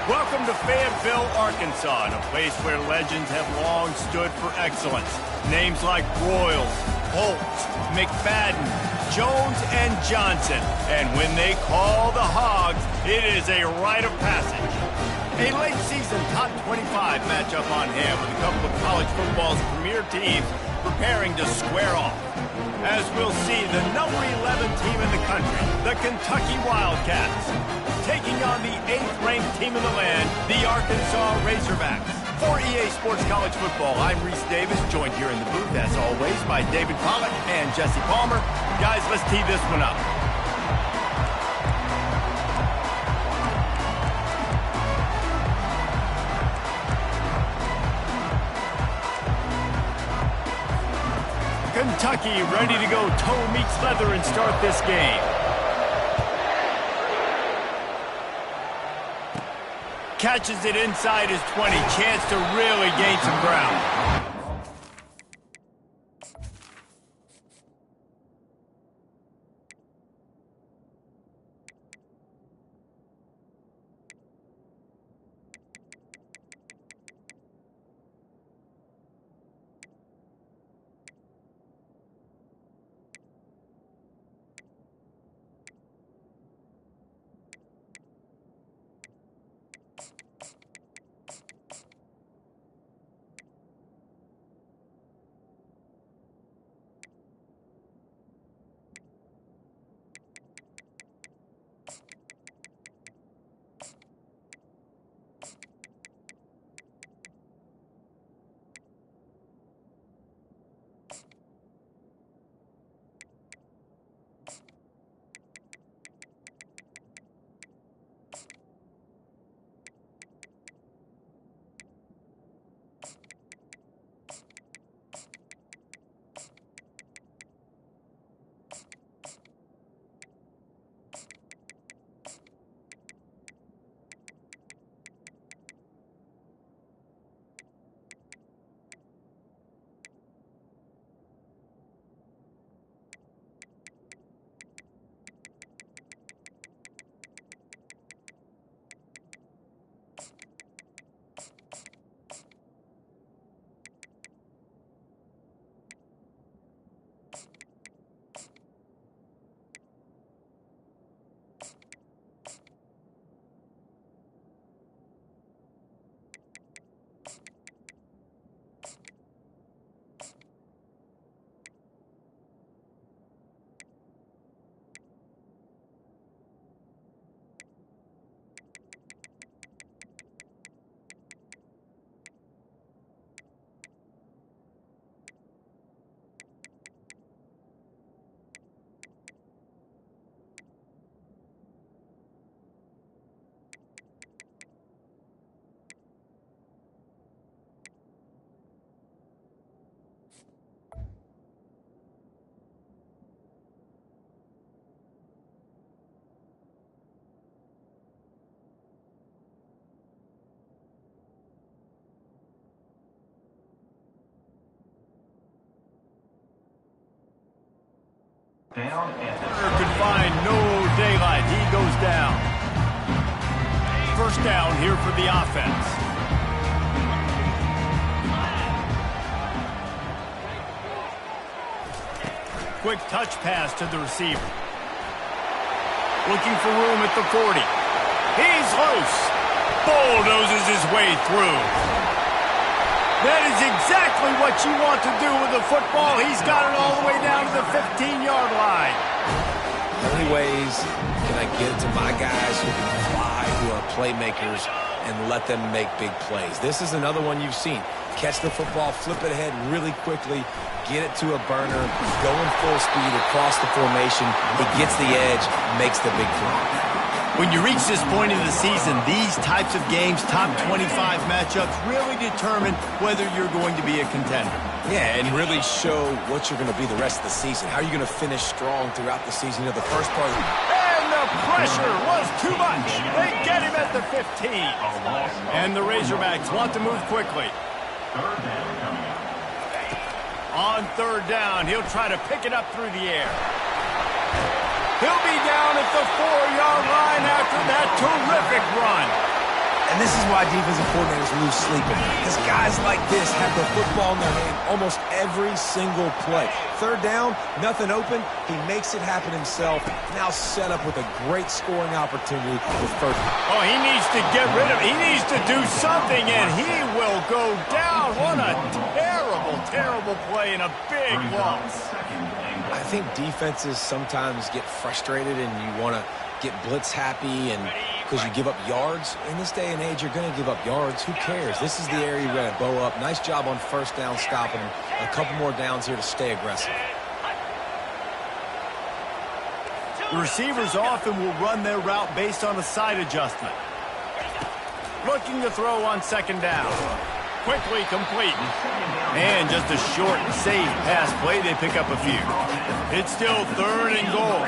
Welcome to Fayetteville, Arkansas, a place where legends have long stood for excellence. Names like Broyles, Holt, McFadden, Jones, and Johnson. And when they call the Hogs, it is a rite of passage. A late-season top 25 matchup on hand with a couple of college football's premier teams preparing to square off. As we'll see, the number 11 team in the country, the Kentucky Wildcats, taking on the 8th-ranked team in the land, the Arkansas Razorbacks. For EA Sports College Football, I'm Reese Davis, joined here in the booth, as always, by David Pollack and Jesse Palmer. Guys, let's tee this one up. Kentucky ready to go toe meets leather and start this game. Catches it inside his 20. Chance to really gain some ground. Down and Could find no daylight. He goes down. First down here for the offense. Quick touch pass to the receiver. Looking for room at the 40. He's loose. Bulldozes his way through. That is exactly what you want to do with the football. He's got it all the way down to the 15-yard line. How many ways can I get it to my guys who can fly, who are playmakers, and let them make big plays? This is another one you've seen. Catch the football, flip it ahead really quickly, get it to a burner, going full speed across the formation. He gets the edge, makes the big play. When you reach this point in the season, these types of games, top 25 matchups, really determine whether you're going to be a contender. Yeah, and really show what you're going to be the rest of the season. How are you going to finish strong throughout the season? You know, the first part of the... And the pressure was too much. They get him at the 15. And the Razorbacks want to move quickly. On third down, he'll try to pick it up through the air. He'll be down at the 4-yard line after that terrific run. And this is why defensive coordinators lose sleep in it. Because guys like this have the football in their hand almost every single play. Third down, nothing open. He makes it happen himself. Now set up with a great scoring opportunity with first. Oh, he needs to get rid of it. He needs to do something, and he will go down. What a terrible, terrible play and a big loss. I think defenses sometimes get frustrated and you want to get blitz happy and because you give up yards. In this day and age, you're going to give up yards. Who cares? This is the area you're going to bow up. Nice job on first down stopping him. A couple more downs here to stay aggressive. The receivers often will run their route based on a side adjustment. Looking to throw on second down. Quickly complete. And just a short, safe pass play. They pick up a few. It's still third and goal.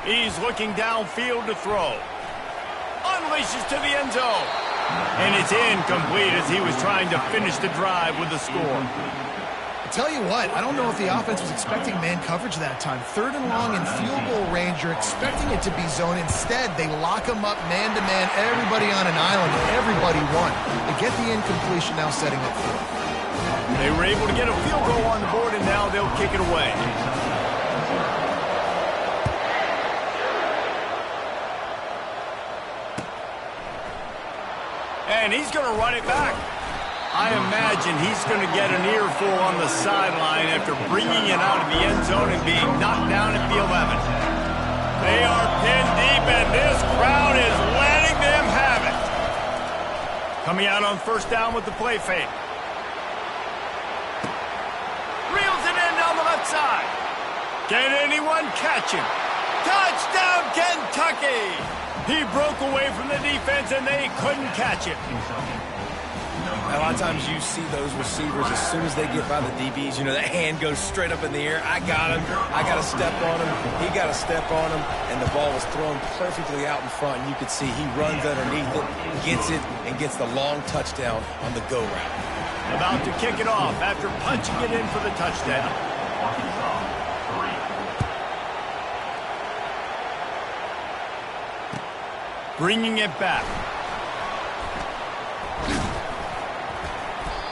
He's looking downfield to throw. Unleashes to the end zone. And it's incomplete as he was trying to finish the drive with a score. I tell you what, I don't know if the offense was expecting man coverage that time. Third and long in field goal range, you're expecting it to be zone. Instead, they lock him up man-to-man, everybody on an island, everybody won. They get the incompletion now setting up for it. They were able to get a field goal on the board, and now they'll kick it away. And he's going to run it back. I imagine he's going to get an earful on the sideline after bringing it out of the end zone and being knocked down at the 11. They are pinned deep, and this crowd is letting them have it. Coming out on first down with the play fake. Reels it in down the left side. Can anyone catch him? Touchdown, Kentucky! He broke away from the defense, and they couldn't catch it. A lot of times you see those receivers, as soon as they get by the DBs, you know, that hand goes straight up in the air. I got him. I got to step on him. He got to step on him. And the ball was thrown perfectly out in front. And you could see he runs underneath it, gets it, and gets the long touchdown on the go route. About to kick it off after punching it in for the touchdown. Bringing it back.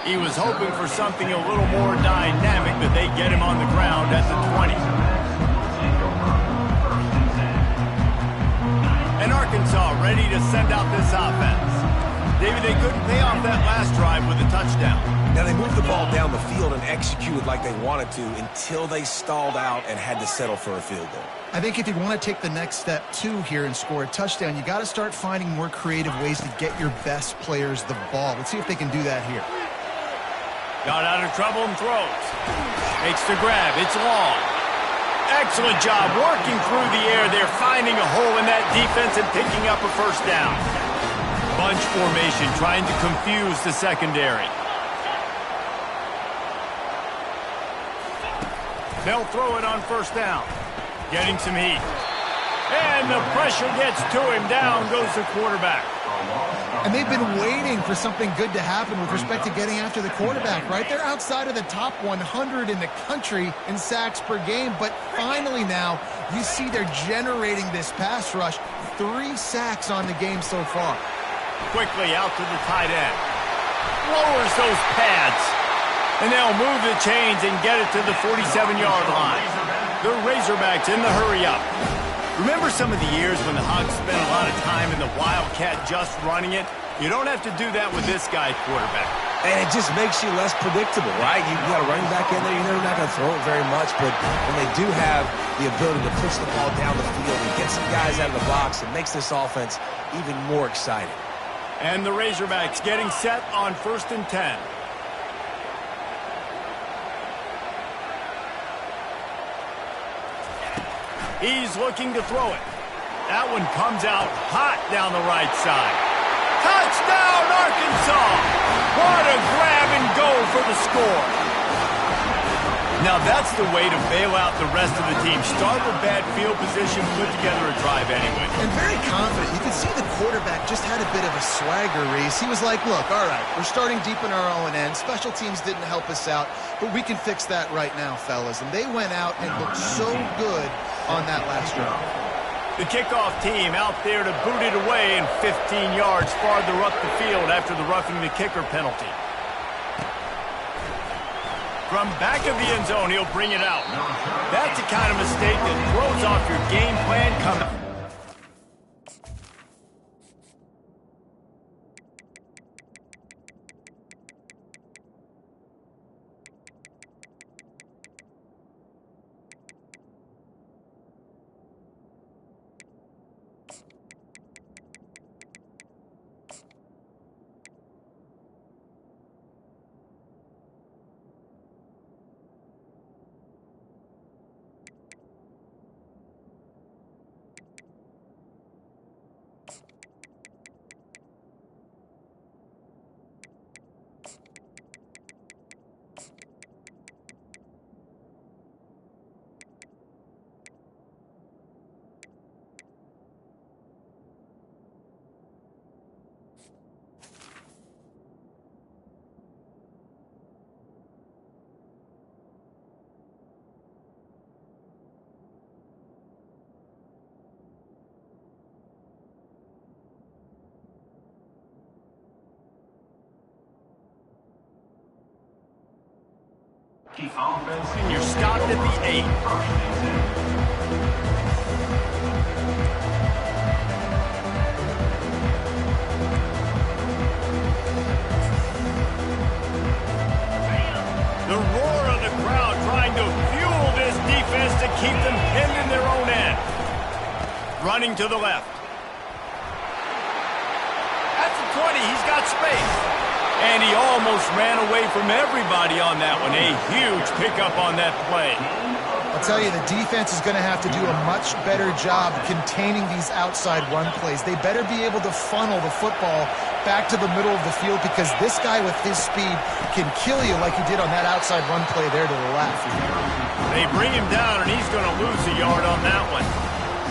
He was hoping for something a little more dynamic, but they get him on the ground at the 20. And Arkansas ready to send out this offense. David, they couldn't pay off that last drive with a touchdown. Now, they moved the ball down the field and executed like they wanted to until they stalled out and had to settle for a field goal. I think if you want to take the next step, too, here and score a touchdown, you got to start finding more creative ways to get your best players the ball. Let's see if they can do that here. Got out of trouble and throws. Makes the grab. It's long. Excellent job working through the air. They're finding a hole in that defense and picking up a first down. Bunch formation trying to confuse the secondary. They'll throw it on first down. Getting some heat. And the pressure gets to him. Down goes the quarterback. And they've been waiting for something good to happen with respect to getting after the quarterback, right? They're outside of the top 100 in the country in sacks per game, but finally now you see they're generating this pass rush. 3 sacks on the game so far. Quickly out to the tight end. Lowers those pads. And they'll move the chains and get it to the 47-yard line. The Razorbacks in the hurry-up. Remember some of the years when the Hogs spent a lot of time in the Wildcat just running it? You don't have to do that with this guy quarterback. And it just makes you less predictable, right? You got a running back in there. You're not going to throw it very much, but when they do have the ability to push the ball down the field and get some guys out of the box, it makes this offense even more exciting. And the Razorbacks getting set on 1st and 10. He's looking to throw it. That one comes out hot down the right side. Touchdown, Arkansas! What a grab and go for the score. Now that's the way to bail out the rest of the team. Start with bad field position, put together a drive anyway. And very confident. You can see the quarterback just had a bit of a swagger, Reese. He was like, look, all right, we're starting deep in our own end. Special teams didn't help us out, but we can fix that right now, fellas. And they went out and looked so good on that last drive. The kickoff team out there to boot it away and 15 yards farther up the field after the roughing the kicker penalty. From back of the end zone, he'll bring it out. That's the kind of mistake that throws off your game plan coming. You're stopped at the 8. The roar of the crowd trying to fuel this defense to keep them pinned in their own end. Running to the left. At the 20, he's got space. And he almost ran away from everybody on that one. A huge pickup on that play. I'll tell you, the defense is going to have to do a much better job containing these outside run plays. They better be able to funnel the football back to the middle of the field because this guy with his speed can kill you like he did on that outside run play there to the left. They bring him down, and he's going to lose a yard on that one.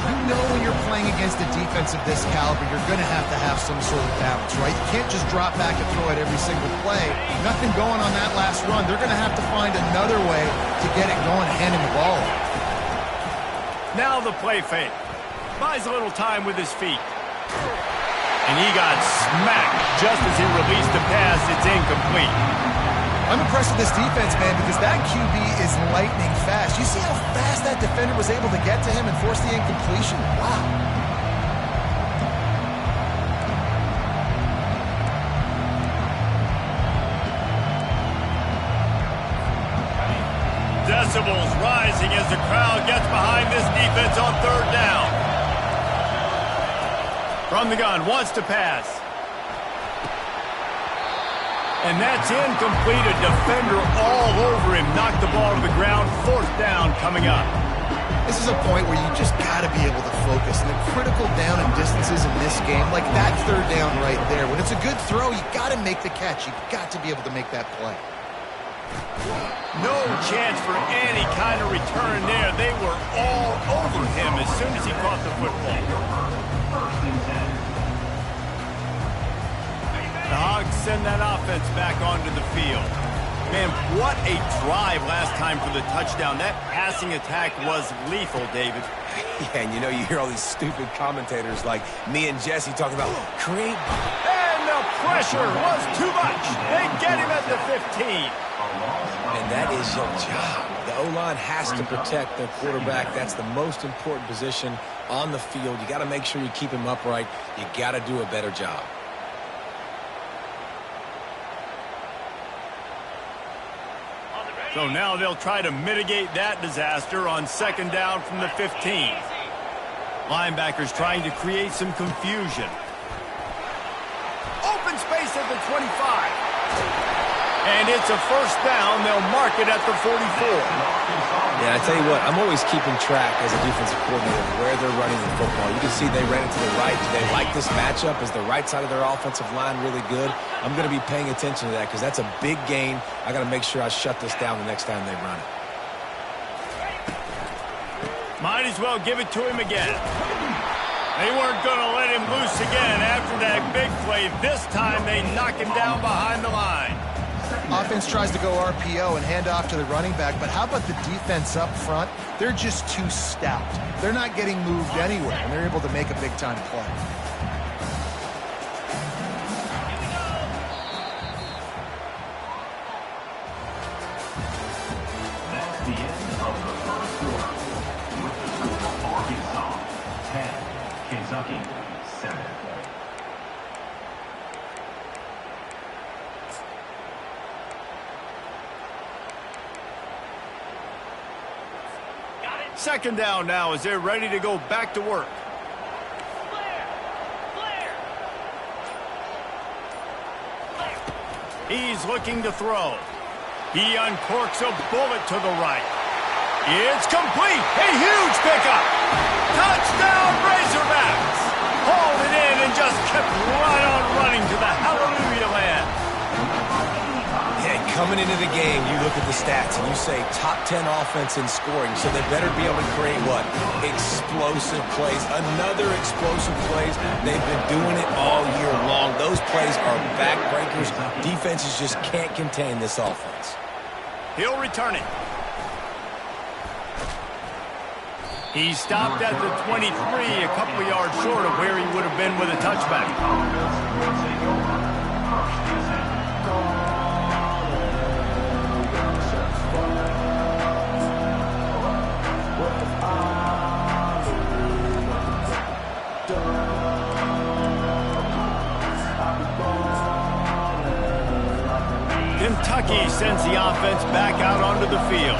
You know when you're playing against a defense of this caliber, you're going to have some sort of balance, right? You can't just drop back and throw it every single play. Nothing going on that last run. They're going to have to find another way to get it going, handing the ball off. Now the play fake. Buys a little time with his feet. And he got smacked just as he released the pass. It's incomplete. I'm impressed with this defense, man, because that QB is lightning fast. You see how fast that defender was able to get to him and force the incompletion? Wow. Decibels rising as the crowd gets behind this defense on third down. From the gun, wants to pass. And that's incomplete. A defender all over him. Knocked the ball to the ground. Fourth down coming up. This is a point where you just got to be able to focus. And the critical down and distances in this game, like that third down right there. When it's a good throw, you got to make the catch. You got to be able to make that play. No chance for any kind of return there. They were all over him as soon as he caught the football. The Hogs send that offense back onto the field. Man, what a drive last time for the touchdown. That passing attack was lethal, David. Yeah, and you know, you hear all these stupid commentators like me and Jesse talking about create. And the pressure was too much. They get him at the 15. And that is your job. The O-line has to protect their quarterback. That's the most important position on the field. You got to make sure you keep him upright. You got to do a better job. So now they'll try to mitigate that disaster on second down from the 15. Linebackers trying to create some confusion. Open space at the 25. And it's a first down. They'll mark it at the 44. Yeah, I tell you what, I'm always keeping track as a defensive coordinator where they're running the football. You can see they ran it to the right. Do they like this matchup? Is the right side of their offensive line really good? I'm going to be paying attention to that because that's a big gain. I got to make sure I shut this down the next time they run it. Might as well give it to him again. They weren't going to let him loose again after that big play. This time they knock him down behind the line. Offense tries to go RPO and hand off to the running back, but how about the defense up front? They're just too stout. They're not getting moved anywhere, and they're able to make a big-time play. That's the end of the first quarter. With the score, Arkansas 10, Kentucky 7. Second down now as they're ready to go back to work. He's looking to throw. He uncorks a bullet to the right. It's complete. A huge pickup. Touchdown Razorbacks. Hauled it in and just kept right on running to the hallelujah land. Yeah, coming into the game, you look at the stats and you say top 10 offense in scoring, so they better be able to create what? Explosive plays. Another explosive plays. They've been doing it all year long. Those plays are backbreakers. Defenses just can't contain this offense. He'll return it. He stopped at the 23, a couple of yards short of where he would have been with a touchback. Kentucky sends the offense back out onto the field.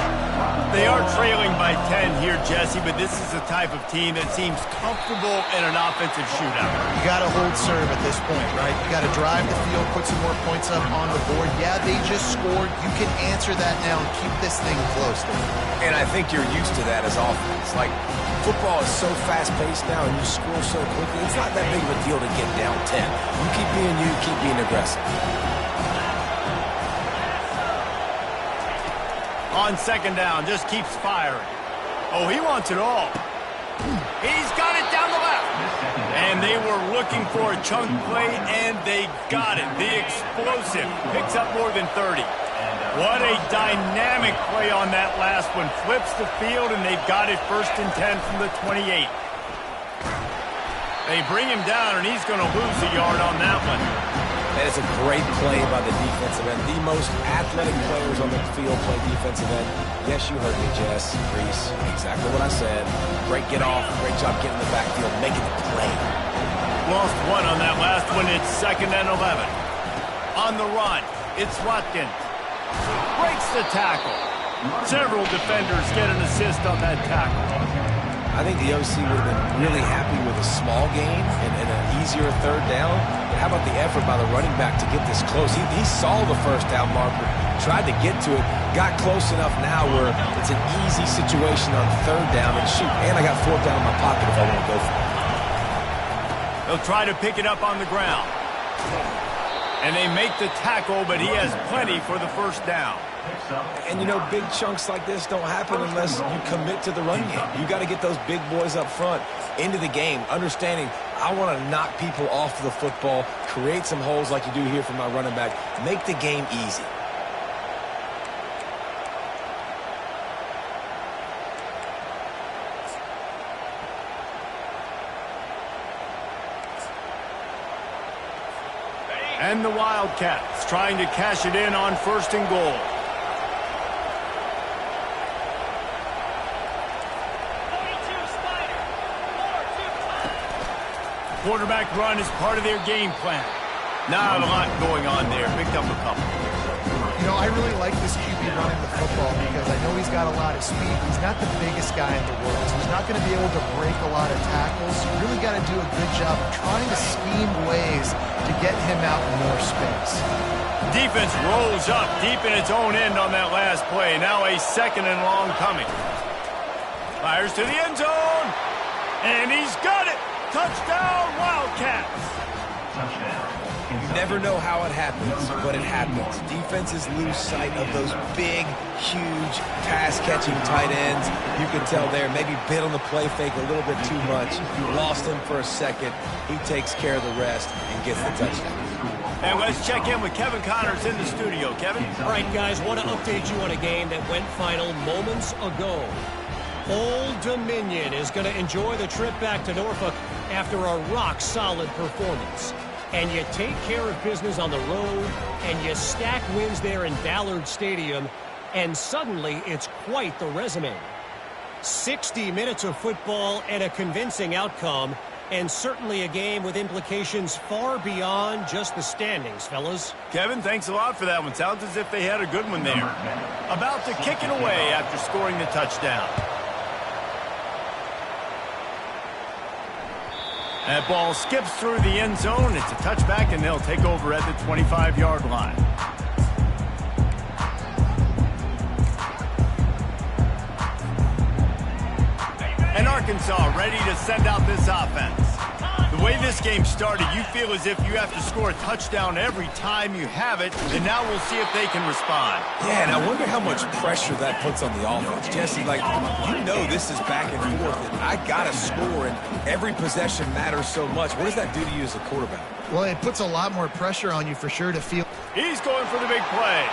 They are trailing by 10 here, Jesse, but this is the type of team that seems comfortable in an offensive shootout. You got to hold serve at this point, right? You got to drive the field, put some more points up on the board. Yeah, they just scored. You can answer that now and keep this thing close. And I think you're used to that as offense. Like, football is so fast-paced now and you score so quickly, it's not that big of a deal to get down 10. You keep being aggressive. On second down, just keeps firing. Oh, he wants it all. He's got it down the left. And they were looking for a chunk play, and they got it. The explosive picks up more than 30. What a dynamic play on that last one. Flips the field, and they've got it 1st and 10 from the 28. They bring him down, and he's going to lose a yard on that one. That is a great play by the defensive end. The most athletic players on the field play defensive end. Yes, you heard me, Jess, Reese. Exactly what I said. Great get off. Great job getting in the backfield, making the play. Lost one on that last one. It's 2nd and 11. On the run, it's Watkins. Breaks the tackle. Several defenders get an assist on that tackle. I think the OC would have been really happy with a small gain and an easier 3rd down. But how about the effort by the running back to get this close? He saw the 1st down marker, tried to get to it, got close enough now where it's an easy situation on 3rd down and shoot. And I got 4th down in my pocket if I want to go for it. They'll try to pick it up on the ground. And they make the tackle, but he has plenty for the 1st down. And, you know, big chunks like this don't happen unless you commit to the run game. You got to get those big boys up front into the game, understanding I want to knock people off the football, create some holes like you do here for my running back, make the game easy. And the Wildcats trying to cash it in on 1st and goal. Quarterback run is part of their game plan. Not a lot going on there. Picked up a couple. You know, I really like this QB running the football because I know he's got a lot of speed. He's not the biggest guy in the world, so he's not going to be able to break a lot of tackles. You really got to do a good job of trying to scheme ways to get him out in more space. Defense rolls up deep in its own end on that last play. Now a 2nd and long coming. Fires to the end zone. And he's got it. Touchdown, Wildcats. Touchdown, You never know how it happens, but it happens. Defenses lose sight of those big, huge, pass-catching tight ends. You can tell there, maybe bit on the play fake a little bit too much. Lost him for a second. He takes care of the rest and gets the touchdown. And let's check in with Kevin Connors in the studio. Kevin? All right, guys, want to update you on a game that went final moments ago. Old Dominion is going to enjoy the trip back to Norfolk after a rock-solid performance. And you take care of business on the road, and you stack wins there in Ballard Stadium, and suddenly it's quite the resume. 60 minutes of football and a convincing outcome, and certainly a game with implications far beyond just the standings, fellas. Kevin, thanks a lot for that one. Sounds as if they had a good one there. About to kick it away after scoring the touchdown. That ball skips through the end zone. It's a touchback, and they'll take over at the 25-yard line. And Arkansas ready to send out this offense. The way this game started, you feel as if you have to score a touchdown every time you have it, and now we'll see if they can respond. Yeah, and I wonder how much pressure that puts on the offense. Jesse, like, you know this is back and forth, and I got to score, and every possession matters so much. What does that do to you as a quarterback? Well, it puts a lot more pressure on you for sure to feel. He's going for the big play.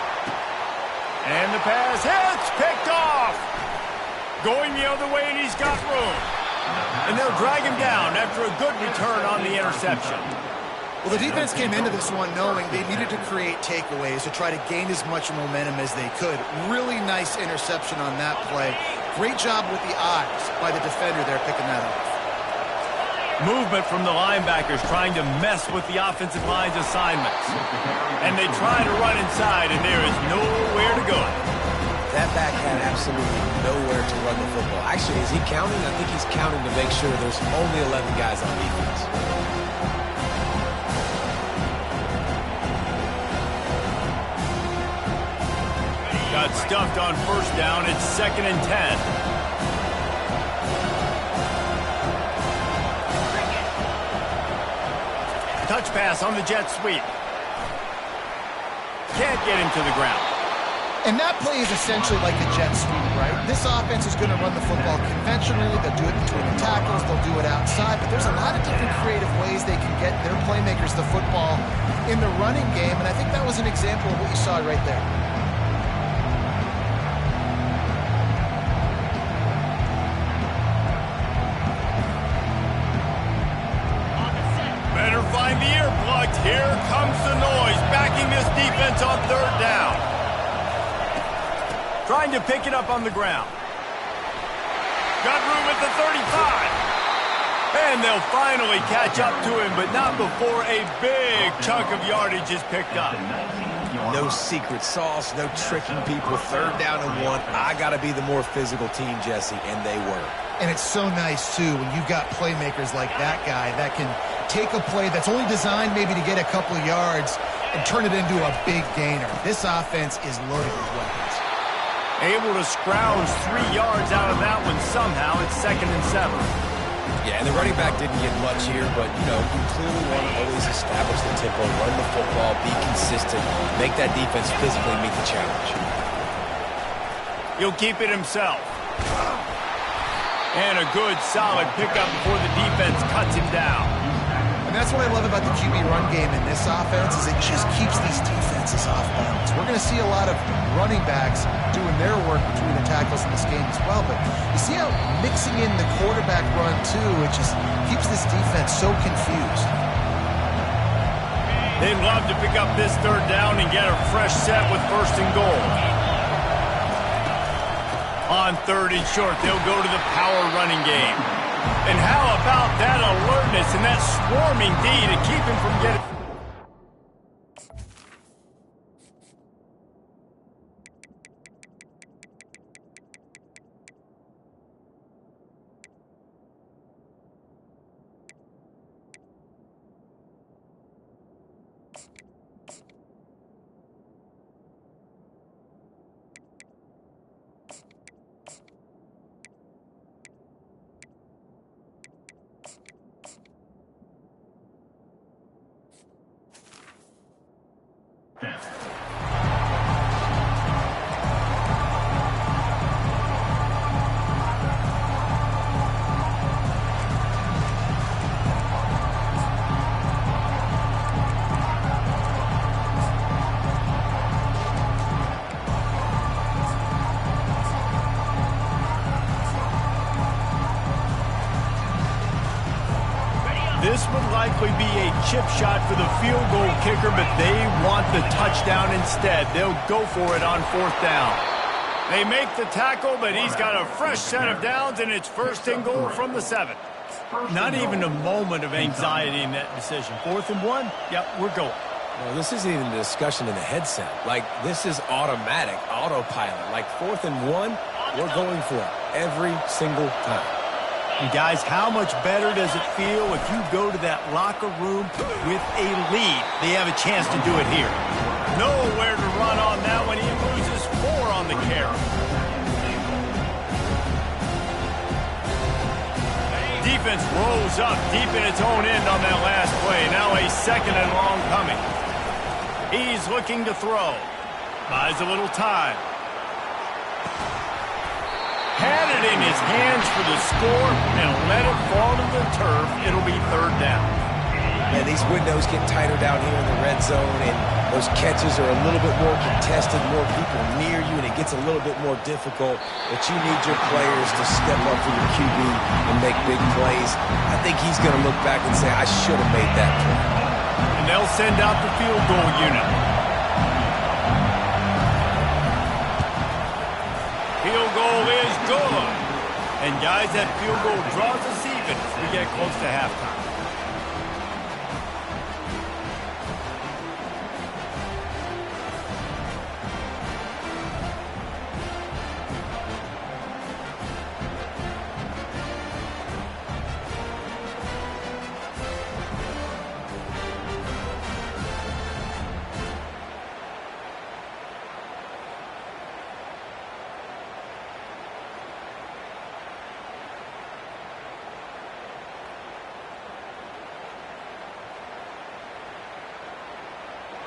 And the pass hits, picked off. Going the other way, and he's got room. And they'll drag him down after a good return on the interception. Well, the defense came into this one knowing they needed to create takeaways to try to gain as much momentum as they could. Really nice interception on that play. Great job with the eyes by the defender there picking that up. Movement from the linebackers trying to mess with the offensive line's assignments. And they try to run inside, and there is nowhere to go. That back had absolutely nowhere to run the football. Actually, is he counting? I think he's counting to make sure there's only 11 guys on defense. Got stuffed on first down. It's 2nd and 10. Touch pass on the jet sweep. Can't get him to the ground. And that play is essentially like a jet sweep, right? This offense is going to run the football conventionally. They'll do it between the tackles. They'll do it outside. But there's a lot of different creative ways they can get their playmakers the football in the running game. And I think that was an example of what you saw right there. Better find the earplugs. Here comes the noise, backing this defense on 3rd down. Trying to pick it up on the ground. Got room at the 35. And they'll finally catch up to him, but not before a big chunk of yardage is picked up. No secret sauce, no tricking people. 3rd down and 1. I got to be the more physical team, Jesse, and they were. And it's so nice, too, when you've got playmakers like that guy that can take a play that's only designed maybe to get a couple of yards and turn it into a big gainer. This offense is loaded with weapons. Able to scrounge 3 yards out of that one somehow. It's 2nd and 7. Yeah, and the running back didn't get much here, but, you know, you clearly want to always establish the tempo, run the football, be consistent, make that defense physically meet the challenge. He'll keep it himself. And a good, solid pickup before the defense cuts him down. And that's what I love about the QB run game in this offense is it just keeps these defenses off balance. We're going to see a lot of running backs doing their work between the tackles in this game as well. But you see how mixing in the quarterback run, too, it just keeps this defense so confused. They'd love to pick up this 3rd down and get a fresh set with 1st and goal. On 3rd and short, they'll go to the power running game. And how about that alertness and that swarming D to keep him from getting... This would likely be a chip shot for the field goal kicker, but they want the touchdown instead. They'll go for it on 4th down. They make the tackle, but he's got a fresh set of downs, and it's 1st and goal from the 7. Not even a moment of anxiety in that decision. 4th and 1, yep, we're going. Well, this isn't even a discussion in the headset. Like, this is automatic, autopilot. Like, 4th and 1, we're going for it every single time. And guys, how much better does it feel if you go to that locker room with a lead? They have a chance to do it here. Nowhere to run on that one. He loses 4 on the carry. Defense rolls up deep in its own end on that last play. Now a 2nd and long coming. He's looking to throw. Buys a little time. Had it in his hands for the score and let it fall to the turf. It'll be 3rd down. Yeah, these windows get tighter down here in the red zone, and those catches are a little bit more contested, more people near you, and it gets a little bit more difficult. But you need your players to step up for your QB and make big plays. I think he's going to look back and say, I should have made that play. And they'll send out the field goal unit. Field goal is good. And guys, that field goal draws us even as we get close to halftime.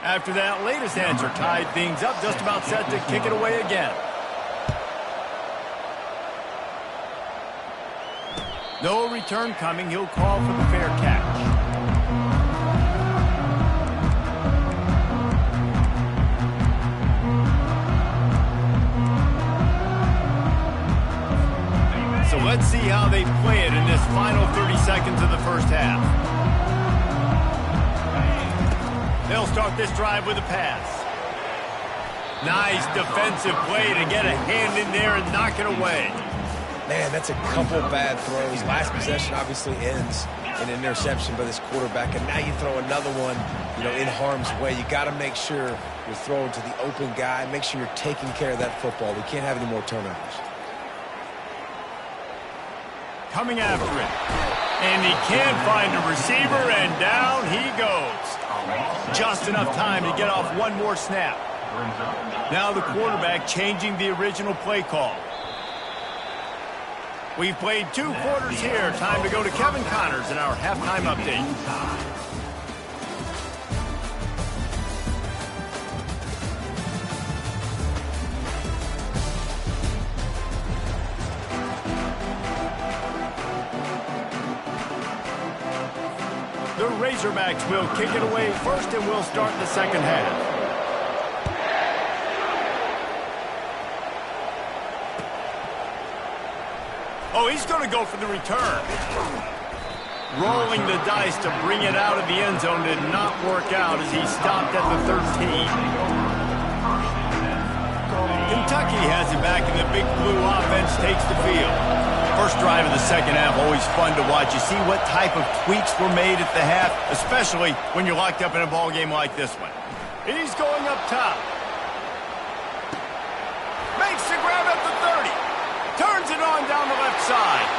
After that latest answer tied things up, just about set to kick it away again. No return coming. He'll call for the fair catch. So let's see how they play it in this final 30 seconds of the first half. They'll start this drive with a pass. Nice defensive play to get a hand in there and knock it away. Man, that's a couple bad throws. Last possession obviously ends in an interception by this quarterback, and now you throw another one, in harm's way. You got to make sure you're throwing to the open guy. Make sure you're taking care of that football. We can't have any more turnovers. Coming after it. And he can't find a receiver, and down he goes. Just enough time to get off one more snap. Now the quarterback changing the original play call. We've played 2 quarters here. Time to go to Kevin Connors in our halftime update. The Razorbacks will kick it away first, and we'll start the second half. Oh, he's going to go for the return. Rolling the dice to bring it out of the end zone did not work out as he stopped at the 13. Kentucky has it back, and the Big Blue offense takes the field. First drive of the second half, always fun to watch. You see what type of tweaks were made at the half, especially when you're locked up in a ball game like this one. He's going up top. Makes the grab at the 30. Turns it on down the left side.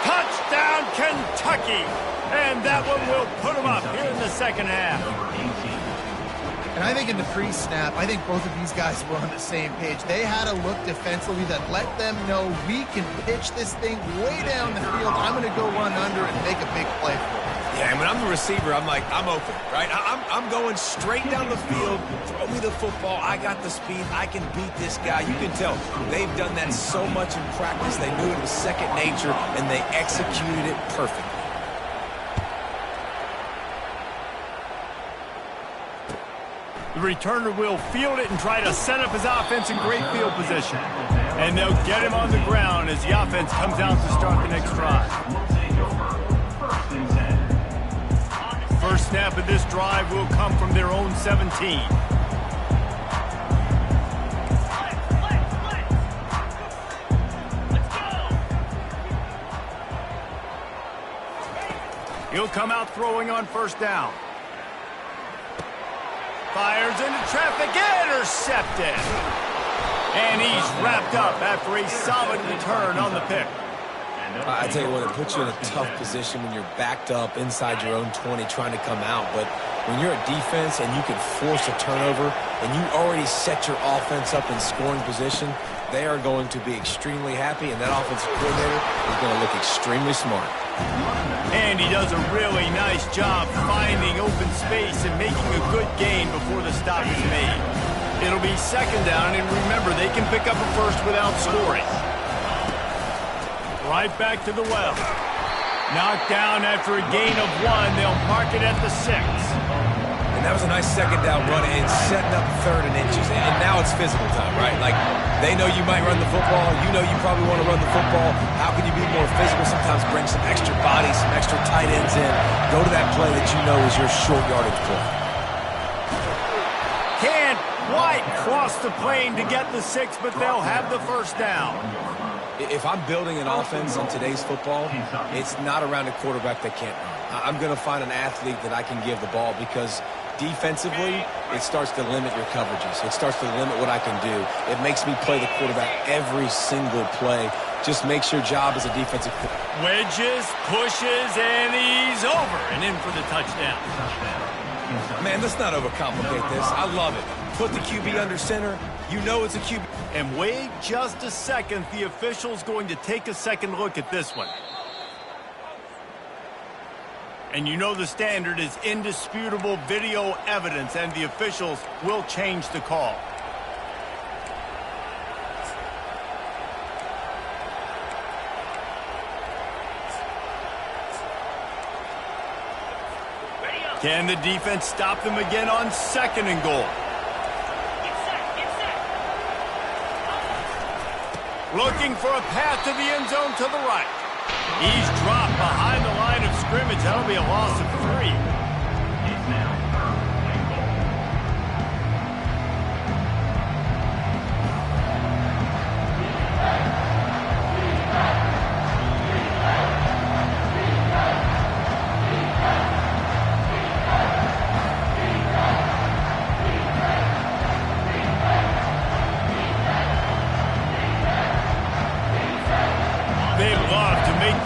Touchdown, Kentucky. And that one will put them up here in the second half. And I think in the pre-snap, I think both of these guys were on the same page. They had a look defensively that let them know we can pitch this thing way down the field. I'm going to go run under and make a big play for it. Yeah, and when I'm the receiver, I'm like, I'm open, right? I'm going straight down the field. Throw me the football. I got the speed. I can beat this guy. You can tell they've done that so much in practice. They knew it was second nature, and they executed it perfectly. The returner will field it and try to set up his offense in great field position. And they'll get him on the ground as the offense comes out to start the next drive. first snap of this drive will come from their own 17. He'll come out throwing on first down. Fires into traffic, intercepted. And he's wrapped up after a solid return on the pick. I tell you what, it puts you in a tough position when you're backed up inside your own 20 trying to come out. But when you're a defense and you can force a turnover and you already set your offense up in scoring position, they are going to be extremely happy, and that offensive coordinator is going to look extremely smart. And he does a really nice job finding open space and making a good gain before the stop is made. It'll be second down, and remember, they can pick up a first without scoring. Right back to the well. Knocked down after a gain of 1. They'll mark it at the 6. And that was a nice second down run and setting up 3rd and inches. And now it's physical time, right? Like, they know you might run the football. You know you probably want to run the football. How can you be more physical? Sometimes bring some extra bodies, some extra tight ends in. Go to that play that you know is your short yardage play. Can't quite cross the plane to get the 6, but they'll have the first down. If I'm building an offense in today's football, it's not around a quarterback that can't run. I'm going to find an athlete that I can give the ball because defensively, it starts to limit your coverages. It starts to limit what I can do. It makes me play the quarterback every single play. Just makes your job as a defensive quarterback. Wedges, pushes, and he's over and in for the touchdown. Man, let's not overcomplicate this. I love it. Put the QB under center. You know it's a QB. And wait just a second. The official's going to take a second look at this one. And you know the standard is indisputable video evidence, and the officials will change the call. Can the defense stop them again on 2nd and goal? Looking for a path to the end zone to the right. He's dropped behind the line of scrimmage. That'll be a loss of 3. It's now 3rd and goal.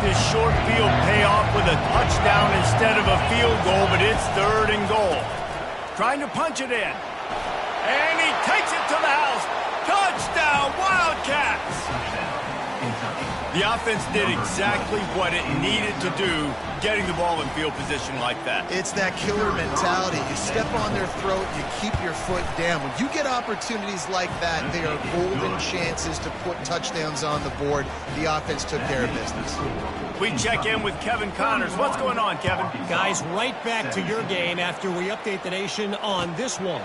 This short field pay off with a touchdown instead of a field goal, but it's 3rd and goal. Trying to punch it in. And he takes it to the house. Touchdown, Wildcats! The offense did exactly what it needed to do, getting the ball in field position like that. It's that killer mentality. You step on their throat, you keep your foot down. When you get opportunities like that, they are golden chances to put touchdowns on the board. The offense took care of business. We check in with Kevin Connors. What's going on, Kevin? Guys, right back to your game after we update the nation on this one.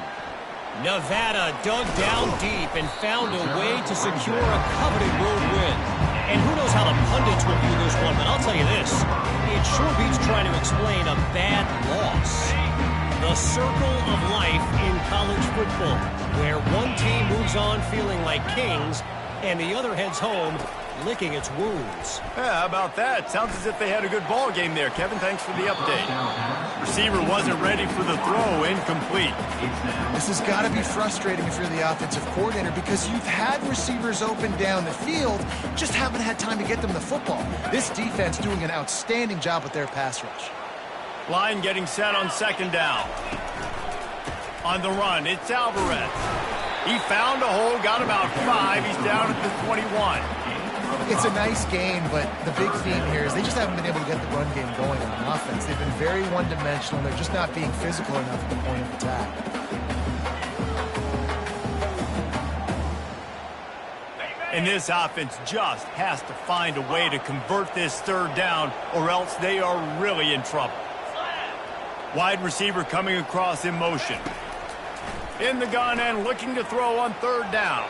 Nevada dug down deep and found a way to secure a coveted road win. And who knows how the pundits will view this one, but I'll tell you this. It sure beats trying to explain a bad loss. The circle of life in college football, where one team moves on feeling like kings and the other heads home licking its wounds. Yeah, how about that? Sounds as if they had a good ball game there. Kevin, thanks for the update. Receiver wasn't ready for the throw, incomplete. This has got to be frustrating if you're the offensive coordinator because you've had receivers open down the field, just haven't had time to get them the football. This defense doing an outstanding job with their pass rush. Line getting set on 2nd down. On the run, it's Alvarez. He found a hole, got about 5. He's down at the 21. It's a nice game, but the big theme here is they just haven't been able to get the run game going on offense. They've been very one-dimensional. They're just not being physical enough at the point of attack. And this offense just has to find a way to convert this 3rd down, or else they are really in trouble. Wide receiver coming across in motion. In the gun and looking to throw on 3rd down.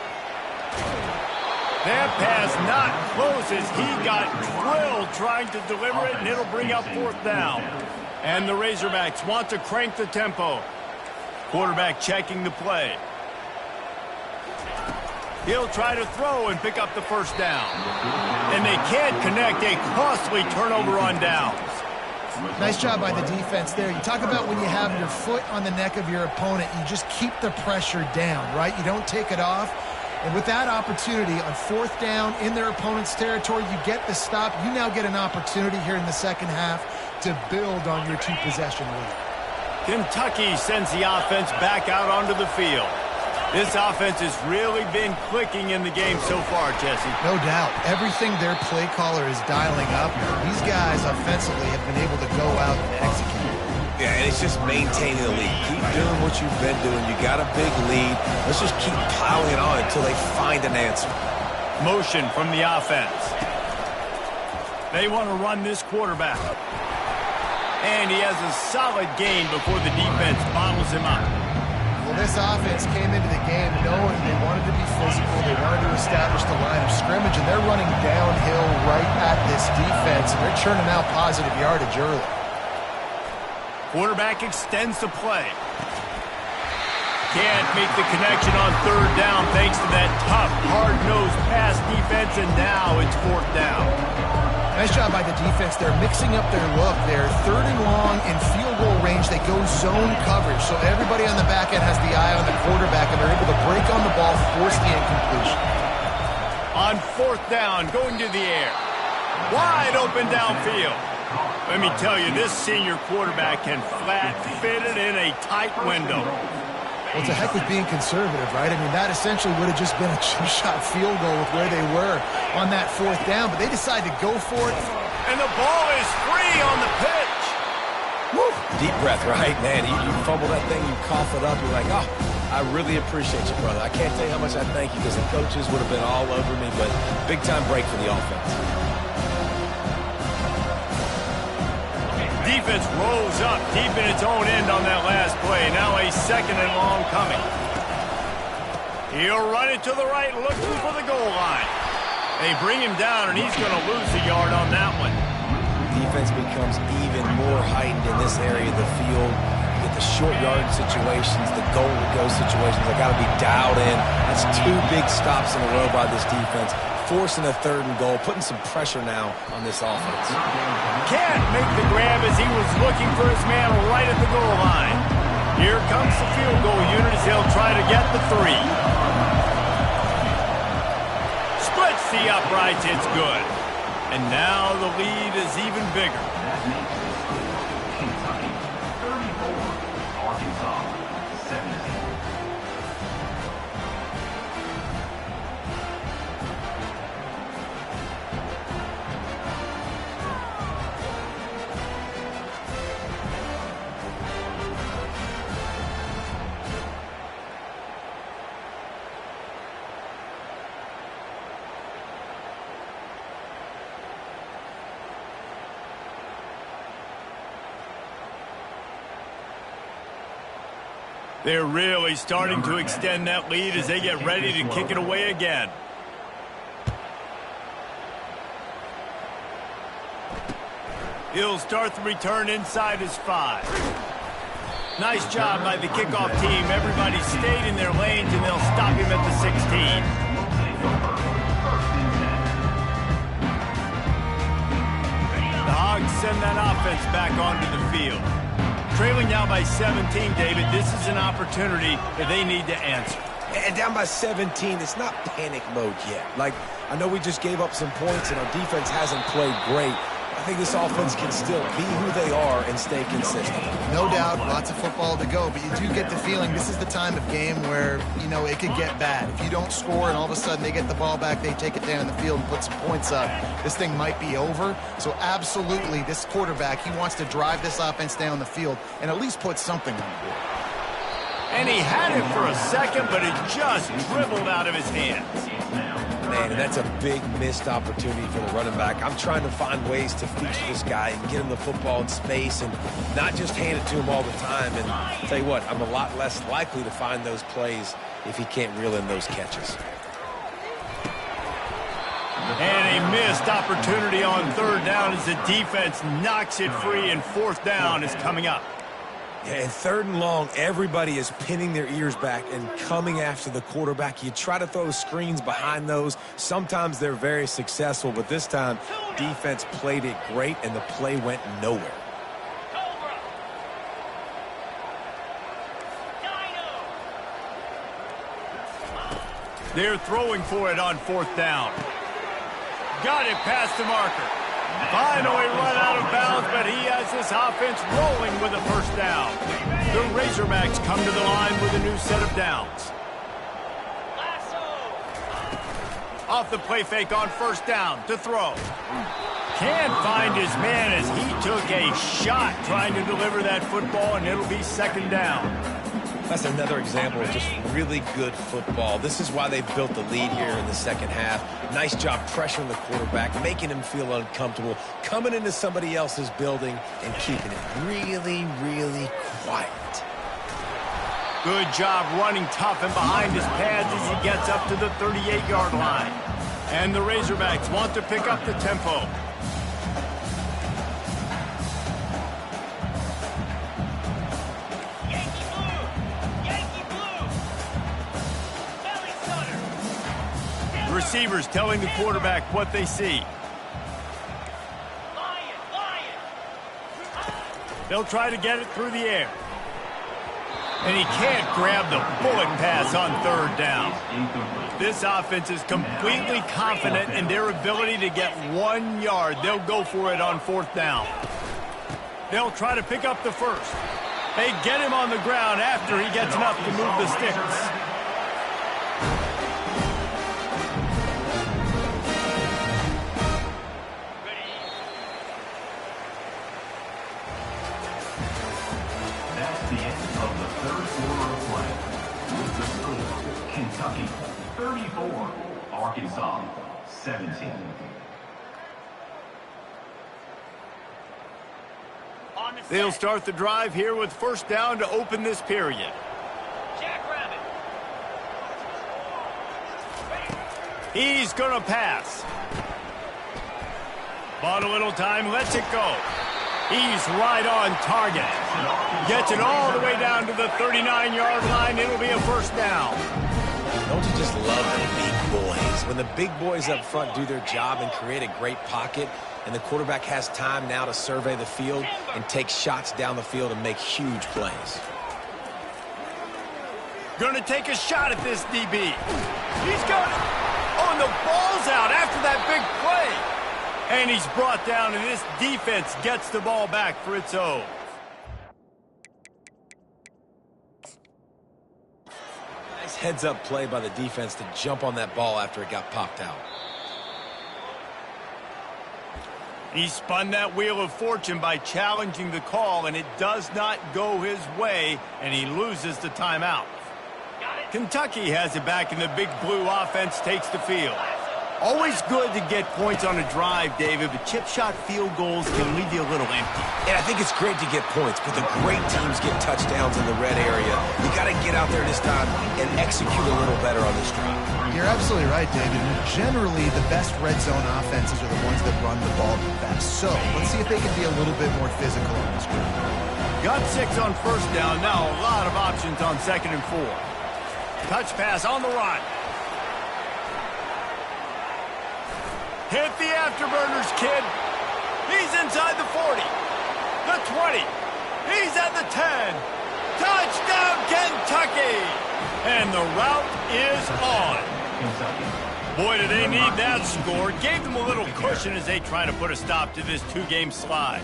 That pass not close as he got drilled trying to deliver it, and it'll bring up 4th down. And the Razorbacks want to crank the tempo. Quarterback checking the play. He'll try to throw and pick up the first down. And they can't connect, a costly turnover on downs. Nice job by the defense there. You talk about when you have your foot on the neck of your opponent, you just keep the pressure down, right? You don't take it off. And with that opportunity on fourth down in their opponent's territory, you get the stop. You now get an opportunity here in the second half to build on your two-possession lead. Kentucky sends the offense back out onto the field. This offense has really been clicking in the game so far, Jesse. No doubt. Everything their play caller is dialing up. These guys offensively have been able to go out and execute. Yeah, and it's just maintaining the lead. Keep doing what you've been doing. You got a big lead. Let's just keep piling it on until they find an answer. Motion from the offense. They want to run this quarterback. And he has a solid gain before the defense bottles him up. Well, this offense came into the game knowing they wanted to be physical, they wanted to establish the line of scrimmage, and they're running downhill right at this defense, and they're churning out positive yardage early. Quarterback extends the play. Can't make the connection on third down thanks to that tough, hard-nosed pass defense, and now it's fourth down. Nice job by the defense. They're mixing up their look. They're third and long in field goal range. They go zone coverage. So everybody on the back end has the eye on the quarterback, and they're able to break on the ball, force the incompletion. On fourth down, going to the air. Wide open downfield. Let me tell you, this senior quarterback can flat fit it in a tight window. Well, to heck with being conservative, right? I mean, that essentially would have just been a two-shot field goal with where they were on that fourth down, but they decided to go for it. And the ball is free on the pitch. Woo! Deep breath, right? Man, you fumble that thing, you cough it up, you're like, oh, I really appreciate you, brother. I can't tell you how much I thank you because the coaches would have been all over me, but big-time break for the offense. Defense rolls up deep in its own end on that last play. Now a second and long coming. He'll run it to the right, looking for the goal line. They bring him down, and he's going to lose a yard on that one. Defense becomes even more heightened in this area of the field. You get the short yard situations, the goal-to-go situations. They got to be dialed in. That's two big stops in a row by this defense. Forcing a third and goal, putting some pressure now on this offense. Can't make the grab as he was looking for his man right at the goal line. Here comes the field goal unit as he'll try to get the 3. Splits the uprights, it's good. And now the lead is even bigger. That makes it Kentucky 34, Arkansas 17. They're really starting to extend that lead as they get ready to kick it away again. He'll start the return inside his 5. Nice job by the kickoff team. Everybody stayed in their lanes, and they'll stop him at the 16. The Hogs send that offense back onto the field. Trailing now by 17, David, this is an opportunity that they need to answer. And down by 17, it's not panic mode yet. Like, I know we just gave up some points and our defense hasn't played great. I think this offense can still be who they are and stay consistent. No doubt, lots of football to go, but you do get the feeling this is the time of game where, you know, it could get bad. If you don't score and all of a sudden they get the ball back, they take it down the field and put some points up, this thing might be over. So absolutely, this quarterback, he wants to drive this offense down the field and at least put something on the board. And he had it for a second, but it just dribbled out of his hands. Man, and that's a big missed opportunity for the running back. I'm trying to find ways to feature this guy and get him the football in space and not just hand it to him all the time. And I'll tell you what, I'm a lot less likely to find those plays if he can't reel in those catches. And a missed opportunity on third down as the defense knocks it free, and fourth down is coming up. Yeah, and third and long, everybody is pinning their ears back and coming after the quarterback. You try to throw screens behind those. Sometimes they're very successful, but this time, defense played it great, and the play went nowhere. They're throwing for it on fourth down. Got it past the marker. Finally run out of bounds, but he has this offense rolling with a first down. The Razorbacks come to the line with a new set of downs. Off the play fake on first down to throw. Can't find his man as he took a shot trying to deliver that football, and it'll be second down. That's another example of just really good football. This is why they built the lead here in the second half. Nice job pressuring the quarterback, making him feel uncomfortable, coming into somebody else's building and keeping it really, really quiet. Good job running tough and behind his pads as he gets up to the 38-yard line. And the Razorbacks want to pick up the tempo. Receivers telling the quarterback what they see. They'll try to get it through the air. And he can't grab the bullet pass on third down. This offense is completely confident in their ability to get 1 yard. They'll go for it on fourth down. They'll try to pick up the first. They get him on the ground after he gets enough to move the sticks. Kentucky 34, Arkansas 17. They'll start the drive here with first down to open this period. He's going to pass. Bought a little time, lets it go. He's right on target. Gets it all the way down to the 39-yard line. It'll be a first down. Don't you just love the big boys? When the big boys up front do their job and create a great pocket, and the quarterback has time now to survey the field and take shots down the field and make huge plays. Going to take a shot at this DB. He's got it. Oh, and the ball's out after that big play. And he's brought down, and this defense gets the ball back for its own. Nice heads-up play by the defense to jump on that ball after it got popped out. He spun that wheel of fortune by challenging the call, and it does not go his way, and he loses the timeout. Kentucky has it back, and the big blue offense takes the field. Always good to get points on a drive, David, but chip shot field goals can leave you a little empty. And I think it's great to get points, but the great teams get touchdowns in the red area. You got to get out there this time and execute a little better on this drive. You're absolutely right, David. Generally, the best red zone offenses are the ones that run the ball the best. So let's see if they can be a little bit more physical on this drive. Got 6 on first down. Now a lot of options on second and 4. Touch pass on the run. Hit the afterburners, kid. He's inside the 40, the 20. He's at the 10. Touchdown, Kentucky! And the route is on. Boy, did they need that score. Gave them a little cushion as they try to put a stop to this 2-game slide.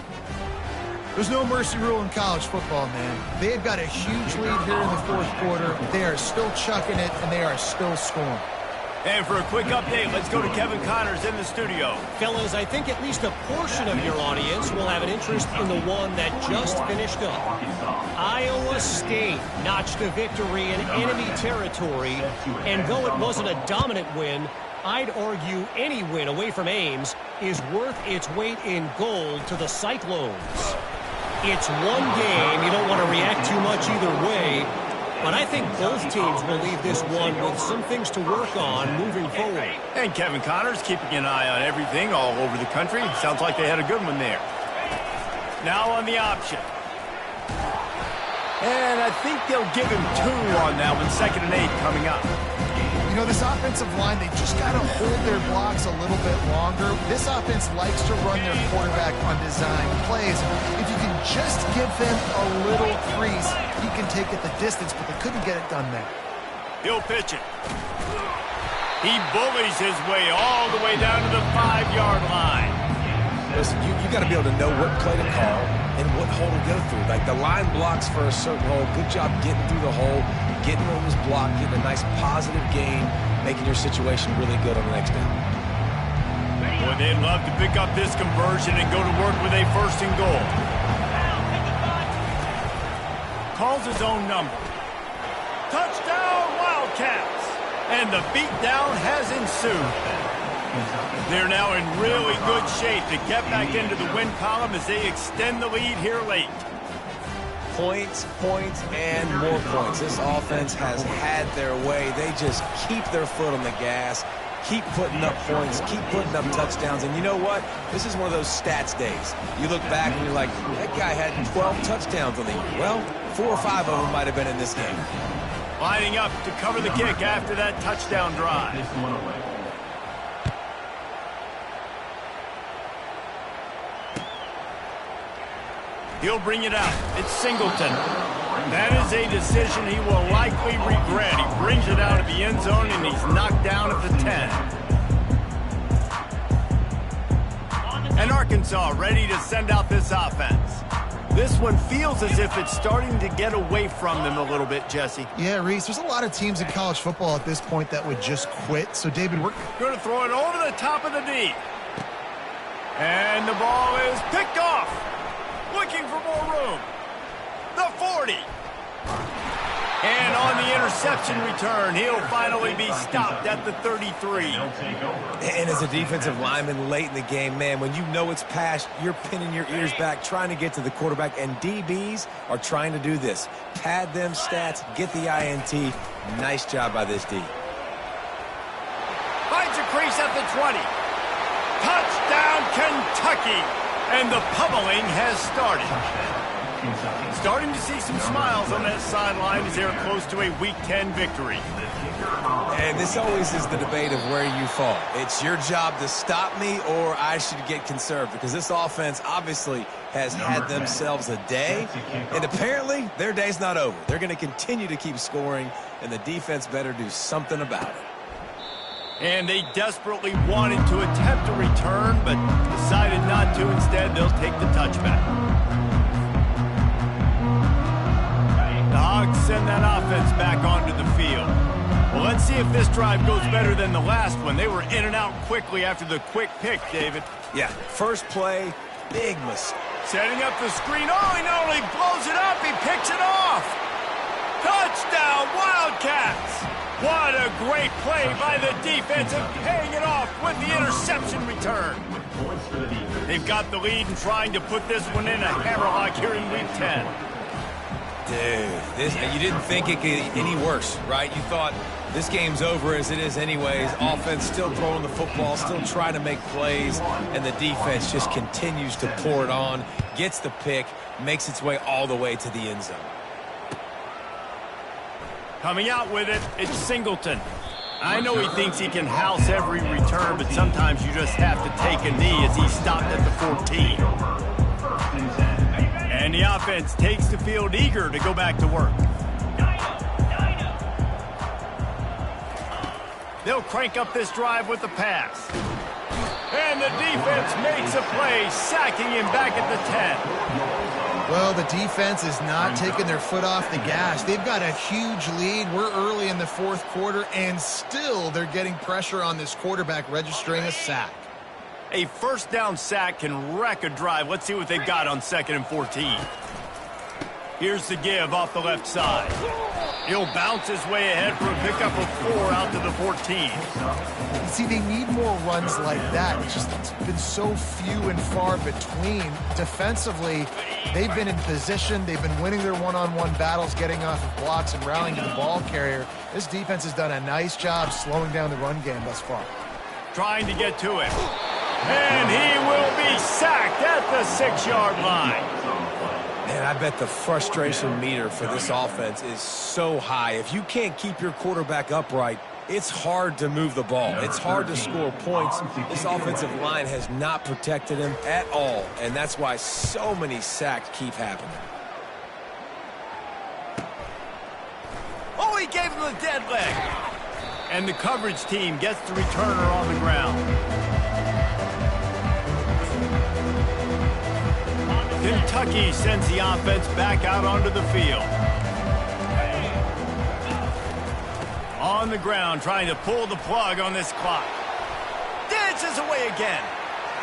There's no mercy rule in college football, man. They've got a huge lead here in the fourth quarter. They are still chucking it, and they are still scoring. And for a quick update, let's go to Kevin Connors in the studio. Fellas, I think at least a portion of your audience will have an interest in the one that just finished up. Iowa State notched a victory in enemy territory, and though it wasn't a dominant win, I'd argue any win away from Ames is worth its weight in gold to the Cyclones. It's one game. You don't want to react too much either way. but I think both teams will leave this one with some things to work on moving forward. And Kevin Connor's keeping an eye on everything all over the country. Sounds like they had a good one there. Now on the option. And I think they'll give him 2 on that one. 2nd and 8 coming up. You know, this offensive line, they just got to hold their blocks a little bit longer. This offense likes to run their quarterback on design plays. If you can just give him a little crease, he can take it the distance, but they couldn't get it done there. He'll pitch it. He bullies his way all the way down to the 5-yard line. Listen, you got to be able to know what play to call and what hole to go through. Like the line blocks for a certain hole. Good job getting through the hole, getting what was blocked, getting a nice positive gain, making your situation really good on the next down. Boy, they'd love to pick up this conversion and go to work with a 1st and goal. Calls his own number. Touchdown, Wildcats! And the beatdown has ensued. They're now in really good shape to get back into the win column as they extend the lead here late. Points, points, and more points. This offense has had their way. They just keep their foot on the gas, keep putting up points, keep putting up touchdowns. And you know what? This is one of those stats days. You look back and you're like, that guy had 12 touchdowns on the year. Well, 4 or 5 of them might have been in this game. Lining up to cover the kick after that touchdown drive. He'll bring it out. It's Singleton. That is a decision he will likely regret. He brings it out of the end zone, and he's knocked down at the 10. And Arkansas ready to send out this offense. This one feels as if it's starting to get away from them a little bit, Jesse. Yeah, Reese, there's a lot of teams in college football at this point that would just quit. So, David, we're going to throw it over the top of the D. And the ball is picked off. Looking for more room. The 40. And on the interception return, he'll finally be stopped at the 33. And as a defensive lineman late in the game, man, when you know it's past, you're pinning your ears back, trying to get to the quarterback, and DBs are trying to do this. Pad them stats, get the INT. Nice job by this D. Finds a crease at the 20. Touchdown, Kentucky. And the pummeling has started. Starting to see some smiles on that sideline as they're close to a Week 10 victory. And this always is the debate of where you fall. It's your job to stop me, or I should get conserved, because this offense obviously has had themselves a day, and apparently their day's not over. They're going to continue to keep scoring, and the defense better do something about it. And they desperately wanted to attempt a return, but decided not to. Instead, they'll take the touchback. The Hogs send that offense back onto the field. Well, let's see if this drive goes better than the last one. They were in and out quickly after the quick pick, David. Yeah, first play, big mistake. Setting up the screen. Oh, he not only blows it up, he picks it off. Touchdown, Wildcats! What a great play by the defense and paying it off with the interception return. They've got the lead and trying to put this one in a hammerlock here in Week 10. Dude, you didn't think it could get any worse, right? You thought this game's over as it is anyways. Offense still throwing the football, still trying to make plays, and the defense just continues to pour it on, gets the pick, makes its way all the way to the end zone. Coming out with it, it's Singleton. I know he thinks he can house every return, but sometimes you just have to take a knee as he stopped at the 14. And the offense takes the field eager to go back to work. They'll crank up this drive with the pass. And the defense makes a play, sacking him back at the 10. Well, the defense is not taking their foot off the gas. They've got a huge lead. We're early in the 4th quarter, and still they're getting pressure on this quarterback, registering a sack. A first down sack can wreck a drive. Let's see what they've got on 2nd and 14. Here's the give off the left side. He'll bounce his way ahead for a pickup of 4 out to the 14. See, they need more runs like that. It's been so few and far between. Defensively, they've been in position. They've been winning their one-on-one battles, getting off of blocks and rallying to the ball carrier. This defense has done a nice job slowing down the run game thus far. Trying to get to him. And he will be sacked at the 6-yard line. Man, I bet the frustration meter for this offense is so high. If you can't keep your quarterback upright, it's hard to move the ball. It's hard to score points. This offensive line has not protected him at all, and that's why so many sacks keep happening. Oh, he gave him the dead leg. And the coverage team gets the returner on the ground. Kentucky sends the offense back out onto the field. On the ground, trying to pull the plug on this clock. Dances away again.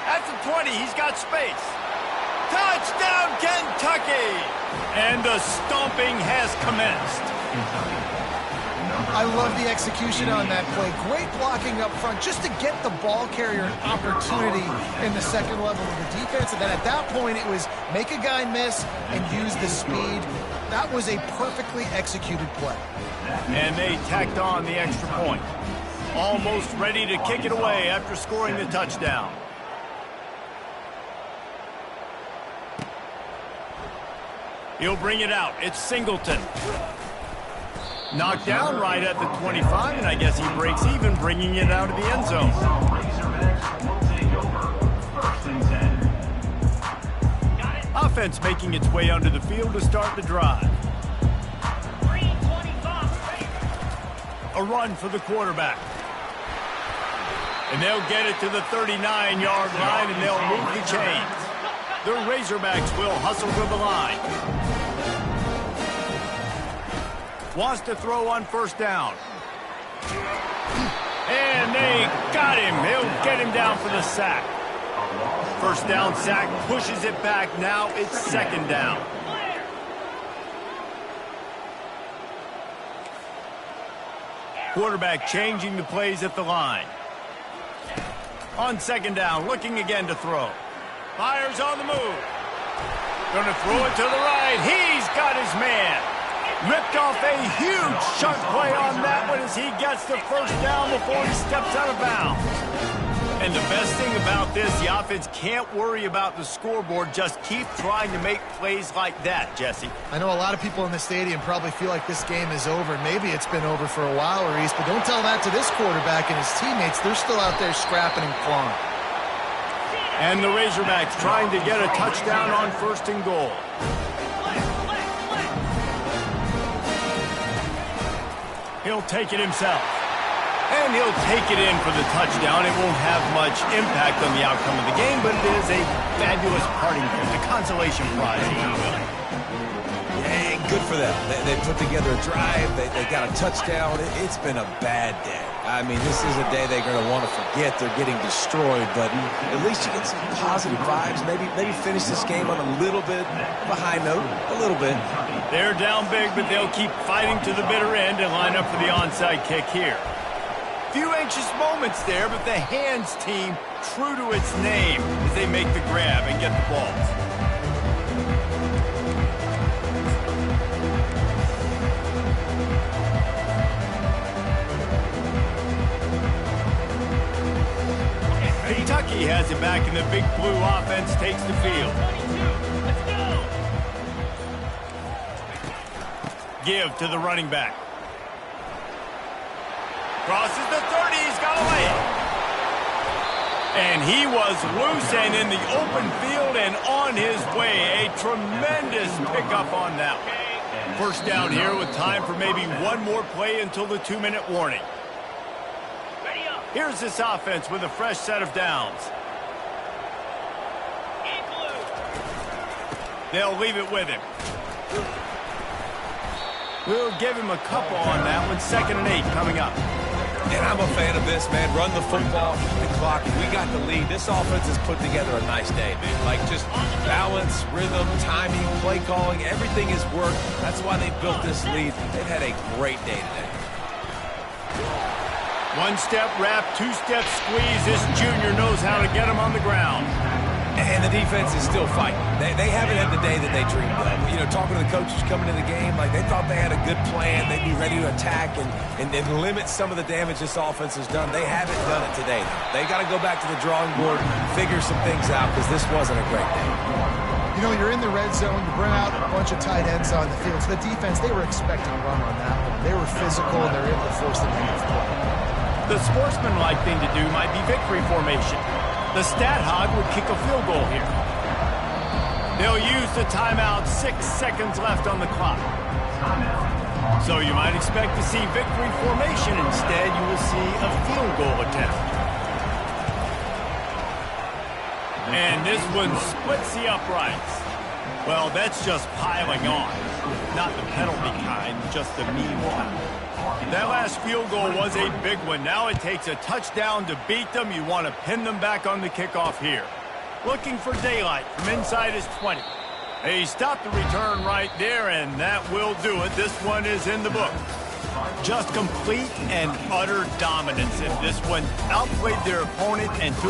At the 20, he's got space. Touchdown, Kentucky! And the stomping has commenced. I love the execution on that play. Great blocking up front just to get the ball carrier an opportunity in the second level of the defense. And then at that point, it was make a guy miss and use the speed. That was a perfectly executed play. And they tacked on the extra point. Almost ready to kick it away after scoring the touchdown. He'll bring it out. It's Singleton. Knocked down right at the 25, and I guess he breaks even, bringing it out of the end zone. Offense making its way onto the field to start the drive. A run for the quarterback. And they'll get it to the 39-yard line, and they'll move the chains. The Razorbacks will hustle to the line. Wants to throw on first down. And they got him. He'll get him down for the sack. First down sack, pushes it back. Now it's second down. Quarterback changing the plays at the line. On second down, looking again to throw. Fires on the move. Going to throw it to the right. He's got his man. Ripped off a huge chunk play on that one as he gets the first down before he steps out of bounds. And the best thing about this, the offense can't worry about the scoreboard. Just keep trying to make plays like that, Jesse. I know a lot of people in the stadium probably feel like this game is over. Maybe it's been over for a while, Reese, but don't tell that to this quarterback and his teammates. They're still out there scrapping and clawing. And the Razorbacks trying to get a touchdown on first and goal. He'll take it himself. And he'll take it in for the touchdown. It won't have much impact on the outcome of the game, but it is a fabulous parting gift, a consolation prize, if you will. Yeah, good for them. They put together a drive. They got a touchdown. It's been a bad day. I mean, this is a day they're going to want to forget. They're getting destroyed, but at least you get some positive vibes. Maybe finish this game on a little bit of a high note, a little bit. They're down big, but they'll keep fighting to the bitter end and line up for the onside kick here. Few anxious moments there, but the hands team true to its name as they make the grab and get the ball. Kentucky has it back, and the big blue offense takes the field. Give to the running back. Crosses the 30, he's got away. And he was loose and in the open field and on his way. A tremendous pickup on that one. First down here with time for maybe one more play until the 2-minute warning. Here's this offense with a fresh set of downs. They'll leave it with him. We'll give him a couple on that one. 2nd and 8 coming up. And I'm a fan of this, man. Run the football, the clock. We got the lead. This offense has put together a nice day, man. Like just balance, rhythm, timing, play calling, everything has worked. That's why they built this lead. They've had a great day today. One-step wrap, two-step squeeze. This junior knows how to get him on the ground. And the defense is still fighting. They haven't had the day that they dreamed of. You know, talking to the coaches coming into the game, like they thought they had a good plan. They'd be ready to attack and limit some of the damage this offense has done. They haven't done it today. They got to go back to the drawing board, figure some things out, because this wasn't a great day. You know, you're in the red zone, you bring out a bunch of tight ends on the field. So the defense, they were expecting a run on that one. They were physical, and they were able to force the negative play. The sportsmanlike thing to do might be victory formation. The stat hog would kick a field goal here. They'll use the timeout, 6 seconds left on the clock. So you might expect to see victory formation. Instead, you will see a field goal attempt. And this one splits the uprights. Well, that's just piling on. Not the penalty kind, just the mean one. That last field goal was a big one. Now it takes a touchdown to beat them. You want to pin them back on the kickoff here. Looking for daylight from inside his 20. He stopped the return right there, and that will do it. This one is in the book. Just complete and utter dominance in this one. Outplayed their opponent and took